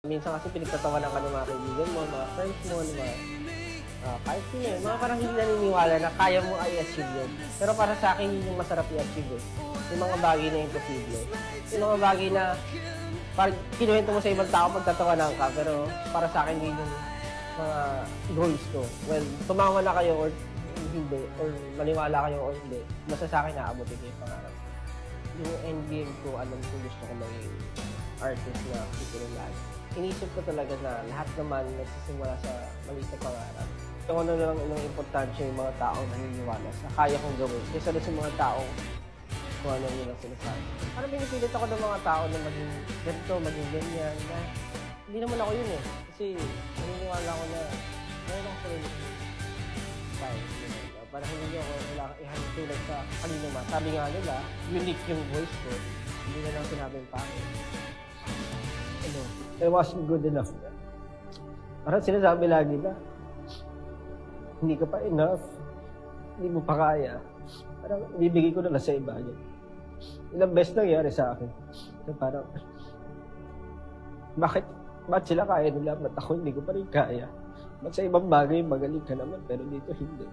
Minsan kasi pinagtatawanan ka ng mga kaibigan mo, mga friends mo, ng mga kahit sino eh. Mga parang hindi naniniwala na kaya mo i-achieve yun. Pero para sa akin, yun yung masarap i-achieve eh. Yung mga bagay na imposible. Yung mga bagay na parang kinuwento mo sa ibang tao, magtatawanan ka. Pero para sa akin, yun yung mga goals ko. Well, tumawa na kayo or hindi, or maniwala kayo or hindi. Basta sa akin, naabutin ko yung pangarap. Yung end game ko, alam ko gusto ko maging artist na itinulad. Inisip ko talaga na lahat naman nagsisimula sa maliit na pangarap. Kung ano lang ang importansya yung mga taong naniniwala sa kaya kong gawin. Kaysa doon sa mga taong kung ano nila sinasabi. Parang pinipilit ako ng mga tao na maging ganito, maging ganyan. Na, hindi naman ako yun eh. Kasi naniniwala ko na meron ako sarili ko. Parang hindi ako kailangan ihantulad sa kanina man. Sabi nga nila, unique yung voice ko. Hindi na lang sinabing pangit. Ano, I wasn't good enough. Parang sinasabi lagi na, hindi ka pa enough. Hindi mo pa kaya. Parang bibigay ko na lang sa iba niya. Ilang beses nangyari sa akin. So parang, bakit sila kaya nila? Ba't ako hindi ko pa rin kaya? Ba't sa ibang bagay magaling ka naman, pero dito hindi.